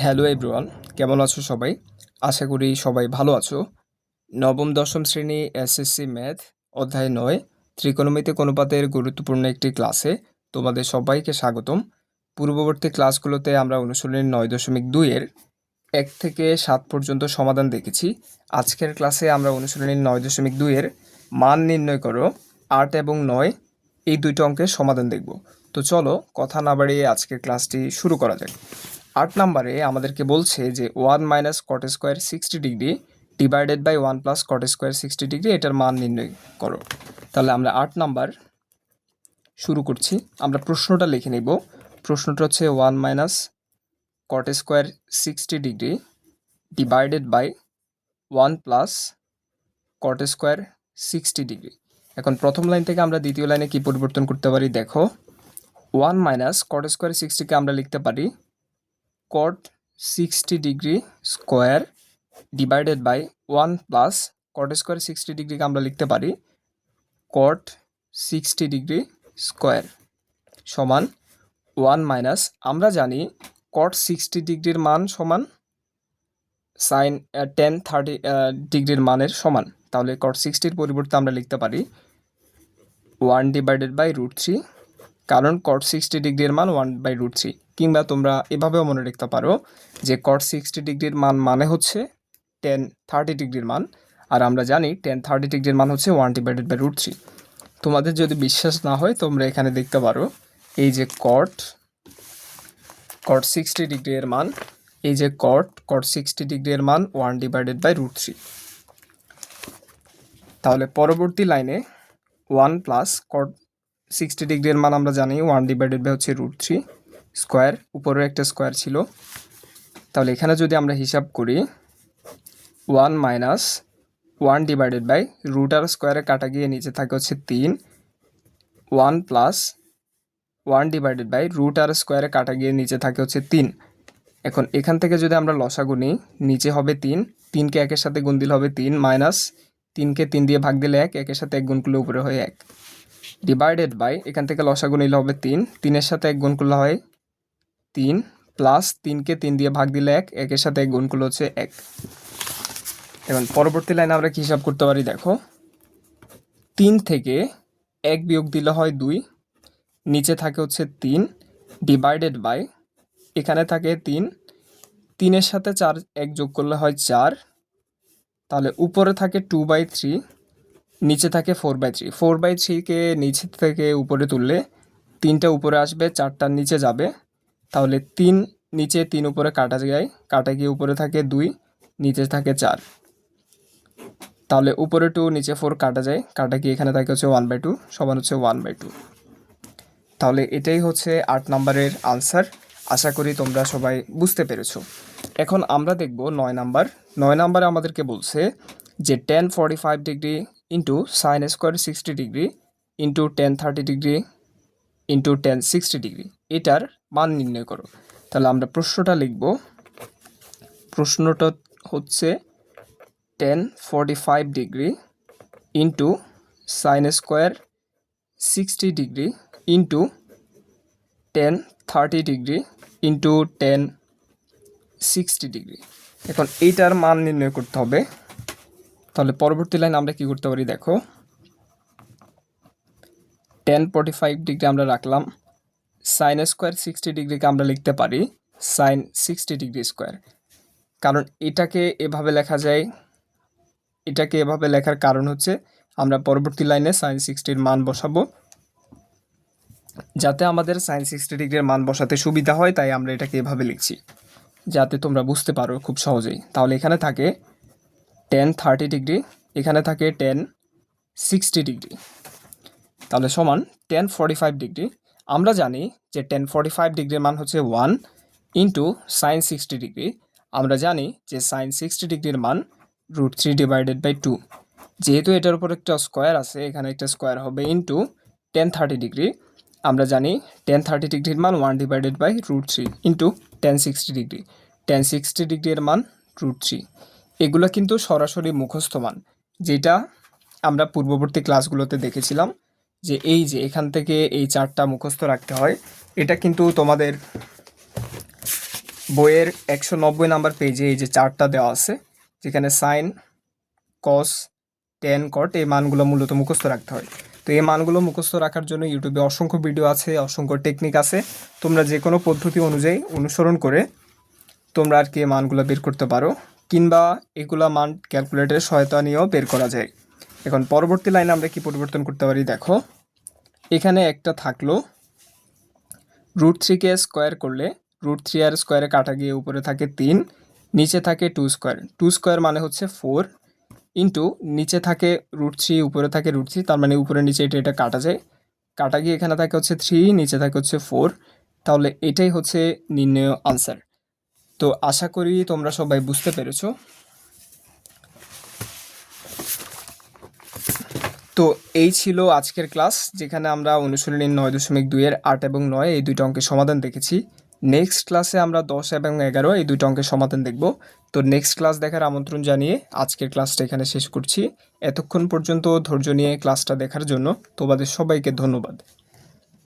Hello everyone, কেমন আছো সবাই? আশা করি সবাই ভালো আছো। নবম দশম শ্রেণী এসএসসি ম্যাথ অধ্যায় ৯ ত্রিকোণমিতিক অনুপাতের গুরুত্বপূর্ণ একটি ক্লাসে তোমাদের সবাইকে স্বাগতম। পূর্ববর্তী ক্লাসগুলোতে আমরা অনুশীলনী ৯.২ এর ১ থেকে ৭ পর্যন্ত সমাধান দেখেছি। আজকের ক্লাসে আমরা অনুশীলনী ৯.২ এর মান নির্ণয় করো ৮ এবং ৯ এই দুইটো অঙ্কের সমাধান দেখব। তো চলো কথা না বাড়িয়ে আজকের ক্লাসটি শুরু করা যাক। ৮ নম্বরে আমাদেরকে বলছে যে 1 minus cot square 60 degree divided by 1 plus cot square 60 degree এটার মান নির্ণয় করো। তাহলে আমরা ৮ নাম্বার শুরু করছি। আমরা প্রশ্নটা লিখে নিব। প্রশ্নটা হচ্ছে 1 minus cot square 60 degree divided by 1 plus cot square 60 degree. এখন প্রথম লাইন থেকে আমরা দ্বিতীয় লাইনে কি পরিবর্তন করতে পারি দেখো। 1 মাইনাস কট স্কোয়ার 60কে আমরা লিখতে পারি cot 60 degree square divided by 1 plus cot square 60 ডিগ্রিকে আমরা লিখতে পারি কট 60 ডিগ্রি স্কোয়ার সমান 1 মাইনাস আমরা জানি কট 60 ডিগ্রির মান সমান সাইন টেন 30 ডিগ্রির মানের সমান। তাহলে কট 60-র পরিবর্তে আমরা লিখতে পারি 1 ডিভাইডেড বাই √3, কারণ কট 60 ডিগ্রির মান 1/√3। কিংবা তোমরা এভাবেও মনে রাখতে পারো যে কট 60 ডিগ্রির মান মানে হচ্ছে টেন 30 ডিগ্রির মান, আর আমরা জানি টেন 30 ডিগ্রির মান হচ্ছে 1 ডিভাইডেড বাই √3। তোমাদের যদি বিশ্বাস না হয় তোমরা এখানে দেখতে পারো এই যে কট 60 ডিগ্রির মান, এই যে কট 60 ডিগ্রির মান 1 ডিভাইডেড বাই √3। তাহলে পরবর্তী লাইনে 1 প্লাস কট 60 ডিগ্রির মান আমরা জানি 1 ডিভাইডেড বাই হচ্ছে √3 স্কোয়ার, উপরেও একটা স্কোয়ার ছিল। তাহলে এখানে যদি আমরা হিসাব করি 1 মাইনাস 1 ডিভাইডেড বাই রুট আর স্কোয়ারে কাটা গিয়ে নিচে থাকে হচ্ছে 3, 1 প্লাস 1 ডিভাইডেড বাই রুট আর স্কোয়ারে কাটা গিয়ে নিচে থাকে হচ্ছে 3। এখন এখান থেকে যদি আমরা লসাগু নিই নিচে হবে 3, 3কে একের সাথে গুণ দিলে হবে 3, মাইনাস 3কে 3 দিয়ে ভাগ দিলে 1, একের সাথে 1 গুণ করলে উপরে হয় 1, ডিভাইডেড বাই এখান থেকে লসাগু নিলে হবে 3, 3-এর সাথে 1 গুণ করলে হয় 3, প্লাস 3কে 3 দিয়ে ভাগ দিলে 1, একের সাথে 1 গুণ করলে হচ্ছে 1। এখন পরবর্তী লাইনে আমরা কি হিসাব করতে পারি দেখো। 3 থেকে 1 বিয়োগ দিলে হয় 2, নিচে থাকে হচ্ছে 3 ডিভাইডেড বাই এখানে থাকে 3, 3-এর সাথে 4 1 যোগ করলে হয় 4, তাহলে উপরে থাকে 2/3, নিচে থাকে 4/3। 4/3কে নিচে থেকে উপরে তুললে 3টা উপরে আসবে, 4টার নিচে যাবে। তাহলে 3 নিচে 3 উপরে কাটা যায়, কাটা গিয়ে উপরে থাকে 2, নিচে থাকে 4। তাহলে উপরে 2 নিচে 4 কাটা যায়, কাটা গিয়ে এখানে থাকে হচ্ছে 1/2 সমান হচ্ছে 1/2। তাহলে এটাই হচ্ছে 8 নম্বরের আনসার। আশা করি তোমরা সবাই বুঝতে পেরেছো। এখন আমরা দেখব 9 নাম্বার। 9 নাম্বারে আমাদেরকে বলছে যে tan 45 degree into sine square 60 degree into tan 30 degree into tan 60 degree এটার মান নির্ণয় করো। তাহলে আমরা প্রশ্নটা লিখব। প্রশ্নটা হচ্ছে tan 45 degree into sine square 60 degree into tan 30 degree into tan 60 degree. এখন এইটার মান নির্ণয় করতে হবে। তাহলে পরবর্তী লাইন আমরা কি করতে পারি দেখো। tan 45 ডিগ্রি আমরা রাখলাম, সাইন স্কোয়ার 60 ডিগ্রিকে আমরা লিখতে পারি সাইন 60 ডিগ্রি স্কোয়ার। কারণ এটাকে এভাবে লেখা যায়, এটাকে এভাবে লেখার কারণ হচ্ছে আমরা পরবর্তী লাইনে সাইন 60-র মান বসাবো, যাতে আমাদের সাইন 60 ডিগ্রির মান বসাতে সুবিধা হয়, তাই আমরা এটাকে এভাবে লিখছি যাতে তোমরা বুঝতে পারো খুব সহজেই। তাহলে এখানে থাকে tan 30 ডিগ্রি, এখানে থাকে tan 60 ডিগ্রি, তাহলে সমান tan 45 ডিগ্রি। আমরা জানি যে tan 45 ডিগ্রির মান হচ্ছে 1 ইন্টু সাইন 60 ডিগ্রি। আমরা জানি যে সাইন 60 ডিগ্রির মান √3 ডিভাইডেড বাই 2। যেহেতু এটার উপর একটা স্কোয়ার আছে, এখানে একটা স্কোয়ার হবে ইন্টু tan 30 ডিগ্রি। আমরা জানি tan 30 ডিগ্রির মান 1 divided by √3 into tan 60 degree. tan 60 ডিগ্রির মান √3। এগুলো কিন্তু সরাসরি মুখস্থ মান, যেটা আমরা পূর্ববর্তী ক্লাসগুলোতে দেখেছিলাম যে এই যে এখান থেকে এই 4টা মুখস্থ রাখতে হয়। এটা কিন্তু তোমাদের বইয়ের 190 নাম্বার পেজে এই যে চার্টটা দেওয়া আছে, যেখানে সাইন, কস, টেন, কট এই মানগুলো মূলত মুখস্থ রাখতে হয়। তো এই মানগুলো মুখস্থ রাখার জন্য ইউটিউবে অসংখ্য ভিডিও আছে, অসংখ্য টেকনিক আছে। তোমরা যে কোনো পদ্ধতি অনুযায়ী অনুসরণ করে তোমরা আর কি এই মানগুলো বের করতে পারো, কিংবা এগুলা মান ক্যালকুলেটরের সহায়তা নিয়েও বের করা যায়। এখন পরবর্তী লাইনে আমরা কি পরিবর্তন করতে পারি দেখো, এখানে একটা থাকলো √3 কে স্কোয়ার করলে √3 আর স্কোয়ারে কাটা গিয়ে উপরে থাকে 3, নিচে থাকে 2 স্কোয়ার। 2 স্কোয়ার মানে হচ্ছে 4 ইন্টু নিচে থাকে √3, উপরে থাকে √3, তার মানে উপরে নিচে এটা কাটা যায়, কাটা গিয়ে এখানে থাকে হচ্ছে 3, নিচে থাকে হচ্ছে 4। তাহলে এটাই হচ্ছে নির্ণয় আনসার। তো আশা করি তোমরা সবাই বুঝতে পেরেছো। তো এই ছিল আজকের ক্লাস, যেখানে আমরা অনুশীলনী 9.2 এর 8 এবং 9 এই দুইটা অঙ্কের সমাধান দেখেছি। নেক্সট ক্লাসে আমরা 10 এবং 11 এই দুইটা অঙ্কের সমাধান দেখব। তো নেক্সট ক্লাস দেখার আমন্ত্রণ জানিয়ে আজকের ক্লাসটা এখানে শেষ করছি। এতক্ষণ পর্যন্ত ধৈর্য নিয়ে ক্লাসটা দেখার জন্য তোমাদের সবাইকে ধন্যবাদ।